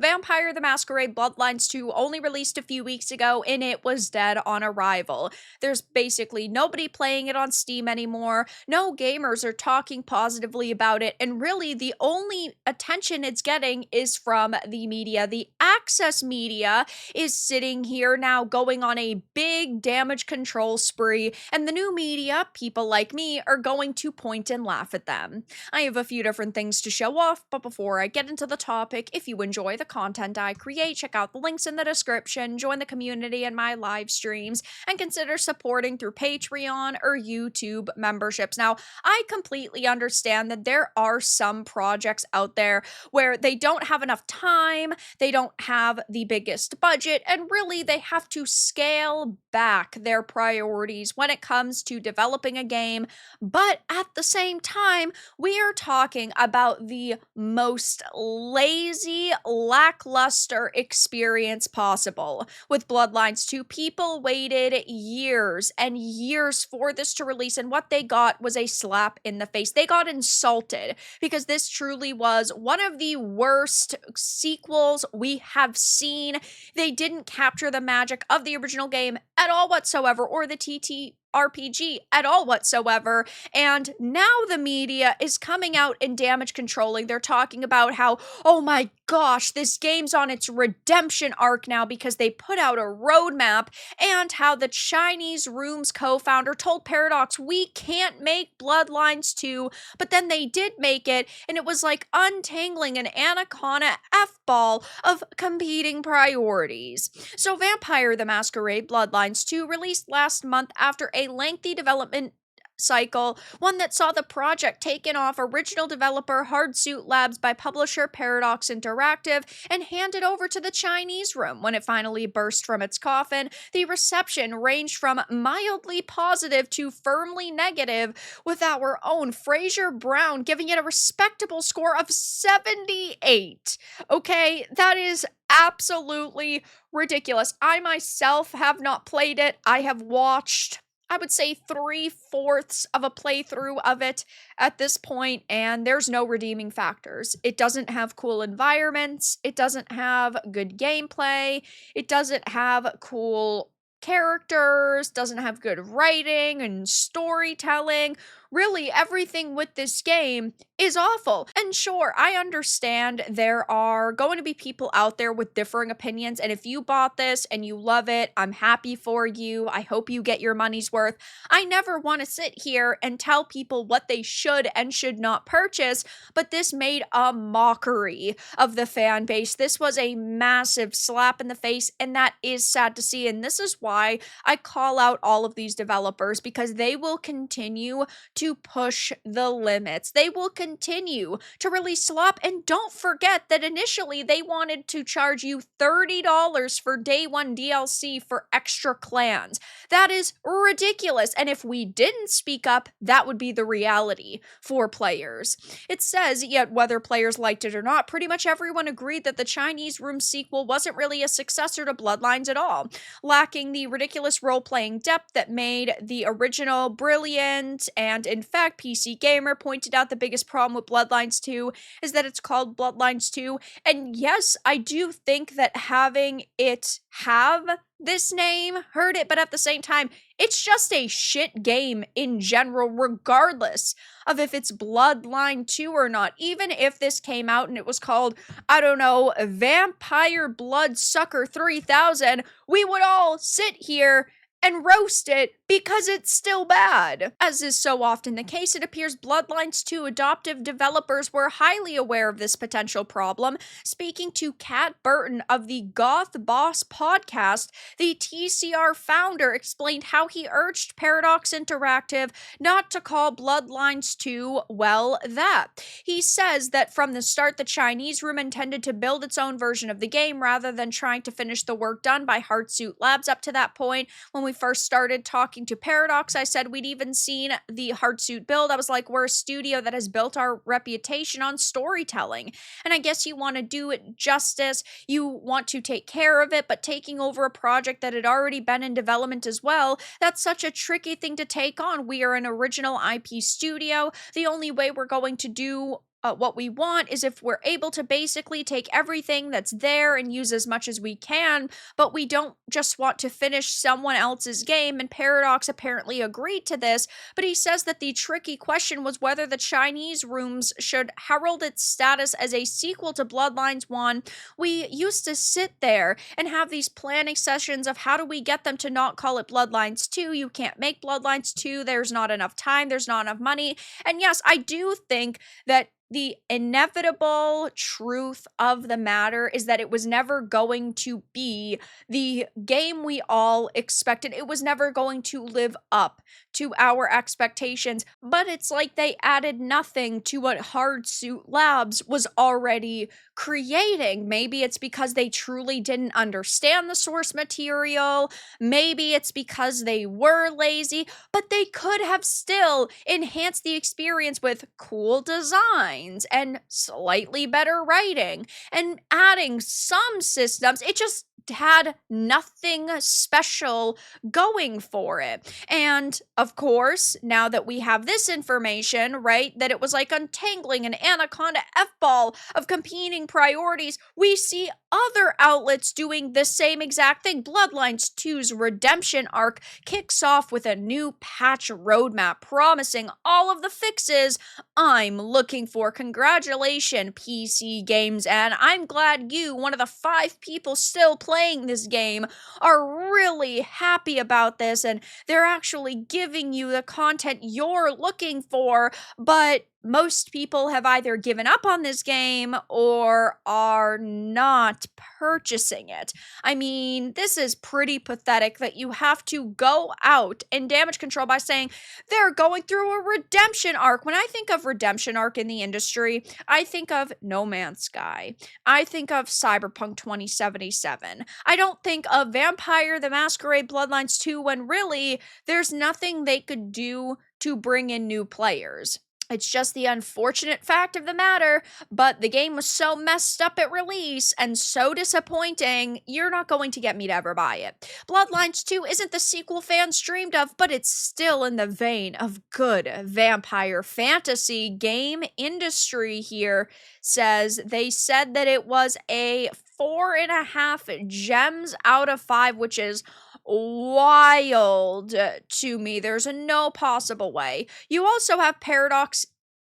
Vampire the Masquerade Bloodlines 2 only released a few weeks ago and it was dead on arrival. There's basically nobody playing it on Steam anymore, no gamers are talking positively about it, and really the only attention it's getting is from the media. The access media is sitting here now going on a big damage control spree, and the new media, people like me, are going to point and laugh at them. I have a few different things to show off, but before I get into the topic, if you enjoy the content I create, check out the links in the description, join the community in my live streams, and consider supporting through Patreon or YouTube memberships. Now, I completely understand that there are some projects out there where they don't have enough time, they don't have the biggest budget, and really they have to scale back their priorities when it comes to developing a game. But at the same time, we are talking about the most lazy, lackluster experience possible. With Bloodlines 2, people waited years and years for this to release, and what they got was a slap in the face. They got insulted because this truly was one of the worst sequels we have seen. They didn't capture the magic of the original game at all whatsoever, or the TTRPG at all whatsoever, and now the media is coming out and damage controlling. They're talking about how, oh my gosh, this game's on its redemption arc now because they put out a roadmap, and how the Chinese Room's co-founder told Paradox, we can't make Bloodlines 2, but then they did make it, and it was like untangling an anaconda F-ball of competing priorities. So Vampire the Masquerade Bloodlines 2 released last month after a lengthy development cycle, one that saw the project taken off original developer Hardsuit Labs by publisher Paradox Interactive and handed over to the Chinese Room. When it finally burst from its coffin, the reception ranged from mildly positive to firmly negative, with our own Fraser Brown giving it a respectable score of 78. Okay, that is absolutely ridiculous. I myself have not played it. I have watched, I would say, 3/4 of a playthrough of it at this point, and there's no redeeming factors. It doesn't have cool environments, it doesn't have good gameplay, it doesn't have cool characters, doesn't have good writing and storytelling. Really, everything with this game is awful. And sure, I understand there are going to be people out there with differing opinions, and if you bought this and you love it, I'm happy for you. I hope you get your money's worth. I never want to sit here and tell people what they should and should not purchase, but this made a mockery of the fan base. This was a massive slap in the face, and that is sad to see, and this is why I call out all of these developers, because they will continue to push the limits. They will continue to release slop, and don't forget that initially they wanted to charge you $30 for day one DLC for extra clans. That is ridiculous, and if we didn't speak up, that would be the reality for players. It says, yet whether players liked it or not, pretty much everyone agreed that the Chinese Room sequel wasn't really a successor to Bloodlines at all, lacking the ridiculous role-playing depth that made the original brilliant. And in fact, PC Gamer pointed out the biggest problem with Bloodlines 2 is that it's called Bloodlines 2. And yes, I do think that having it have this name hurt it, but at the same time, it's just a shit game in general, regardless of if it's Bloodline 2 or not. Even if this came out and it was called, I don't know, Vampire Bloodsucker 3000, we would all sit here and roast it because it's still bad. As is so often the case, it appears Bloodlines 2 adoptive developers were highly aware of this potential problem. Speaking to Kat Burton of the Goth Boss podcast, the TCR founder explained how he urged Paradox Interactive not to call Bloodlines 2, well, that. He says that from the start, the Chinese Room intended to build its own version of the game rather than trying to finish the work done by Hardsuit Labs up to that point. When we first started talking to Paradox, I said we'd even seen the Hardsuit build. I was like, we're a studio that has built our reputation on storytelling, and I guess you want to do it justice, you want to take care of it, but taking over a project that had already been in development as well, that's such a tricky thing to take on. We are an original IP studio. The only way we're going to do what we want is if we're able to basically take everything that's there and use as much as we can, but we don't just want to finish someone else's game. And Paradox apparently agreed to this, but he says that the tricky question was whether the Chinese rooms should herald its status as a sequel to Bloodlines 1. We used to sit there and have these planning sessions of how do we get them to not call it Bloodlines 2. You can't make Bloodlines 2. There's not enough time. There's not enough money. And yes, I do think that the inevitable truth of the matter is that it was never going to be the game we all expected. It was never going to live up to our expectations, but it's like they added nothing to what Hardsuit Labs was already creating. Maybe it's because they truly didn't understand the source material. Maybe it's because they were lazy, but they could have still enhanced the experience with cool designs and slightly better writing and adding some systems. It just had nothing special going for it. And of course, now that we have this information, right, that it was like untangling an anaconda F-ball of competing priorities, we see other outlets doing the same exact thing. Bloodlines 2's redemption arc kicks off with a new patch roadmap promising all of the fixes I'm looking for. Congratulations, PC Games, and I'm glad you, one of the 5 people still playing this game, are really happy about this, and they're actually giving you the content you're looking for, but most people have either given up on this game or are not purchasing it. I mean, this is pretty pathetic that you have to go out and damage control by saying they're going through a redemption arc. When I think of redemption arc in the industry, I think of No Man's Sky. I think of Cyberpunk 2077. I don't think of Vampire the Masquerade Bloodlines 2 when really there's nothing they could do to bring in new players. It's just the unfortunate fact of the matter, but the game was so messed up at release and so disappointing, you're not going to get me to ever buy it. Bloodlines 2 isn't the sequel fans dreamed of, but it's still in the vein of good vampire fantasy. Game industry here says they said that it was a 4.5 gems out of 5, which is wild to me. There's no possible way. You also have Paradox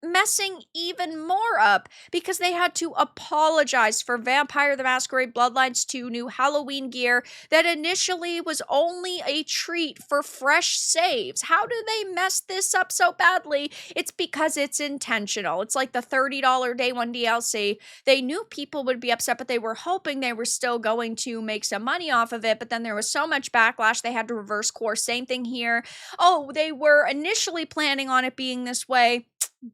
messing even more up because they had to apologize for Vampire the Masquerade Bloodlines 2 new Halloween gear that initially was only a treat for fresh saves. How do they mess this up so badly? It's because it's intentional. It's like the $30 day one DLC. They knew people would be upset, but they were hoping they were still going to make some money off of it, but then there was so much backlash they had to reverse course. Same thing here. Oh, they were initially planning on it being this way,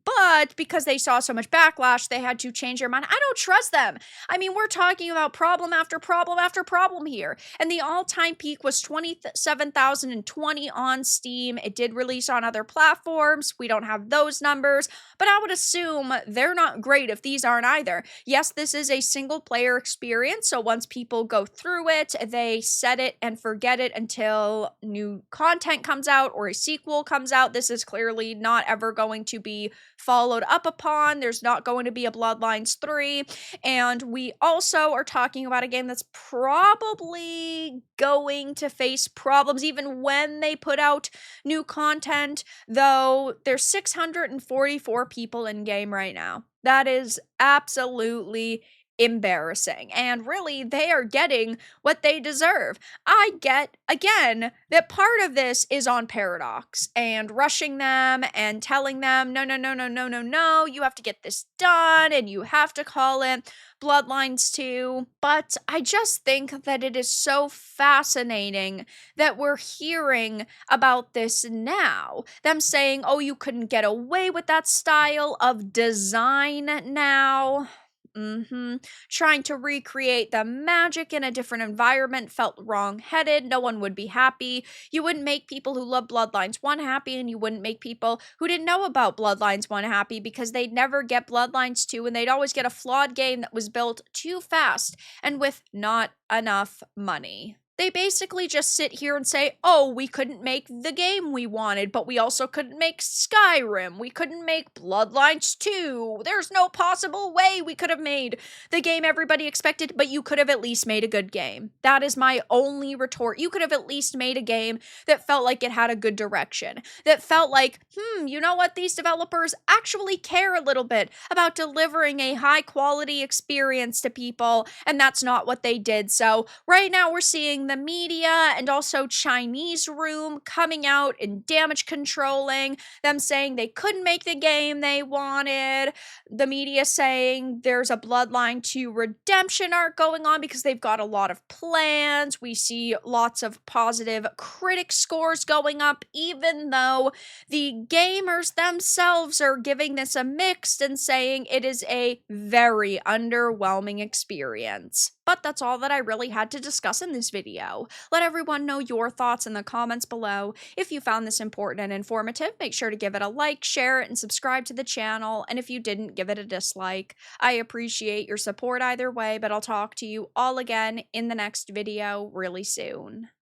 but because they saw so much backlash, they had to change their mind. I don't trust them. I mean, we're talking about problem after problem after problem here. And the all-time peak was 27,020 on Steam. It did release on other platforms. We don't have those numbers, but I would assume they're not great if these aren't either. Yes, this is a single-player experience, so once people go through it, they set it and forget it until new content comes out or a sequel comes out. This is clearly not ever going to be followed up upon. There's not going to be a Bloodlines 3, and we also are talking about a game that's probably going to face problems even when they put out new content, though there's 644 people in game right now. That is absolutely embarrassing. And really, they are getting what they deserve. I get, again, that part of this is on Paradox and rushing them and telling them, no, no, no, no, no, no, no, you have to get this done and you have to call it Bloodlines 2. But I just think that it is so fascinating that we're hearing about this now. Them saying, oh, you couldn't get away with that style of design now. Trying to recreate the magic in a different environment felt wrong-headed. No one would be happy. You wouldn't make people who love Bloodlines 1 happy, and you wouldn't make people who didn't know about Bloodlines 1 happy because they'd never get Bloodlines 2, and they'd always get a flawed game that was built too fast and with not enough money. They basically just sit here and say, oh, we couldn't make the game we wanted, but we also couldn't make Skyrim. We couldn't make Bloodlines 2. There's no possible way we could have made the game everybody expected, but you could have at least made a good game. That is my only retort. You could have at least made a game that felt like it had a good direction, that felt like, you know what? These developers actually care a little bit about delivering a high quality experience to people, and that's not what they did. So right now we're seeing the media and also Chinese Room coming out and damage controlling, them saying they couldn't make the game they wanted, the media saying there's a Bloodline 2 redemption arc going on because they've got a lot of plans. We see lots of positive critic scores going up, even though the gamers themselves are giving this a mixed and saying it is a very underwhelming experience. But that's all that I really had to discuss in this video. Let everyone know your thoughts in the comments below. If you found this important and informative, make sure to give it a like, share it, and subscribe to the channel. And if you didn't, give it a dislike. I appreciate your support either way, but I'll talk to you all again in the next video really soon.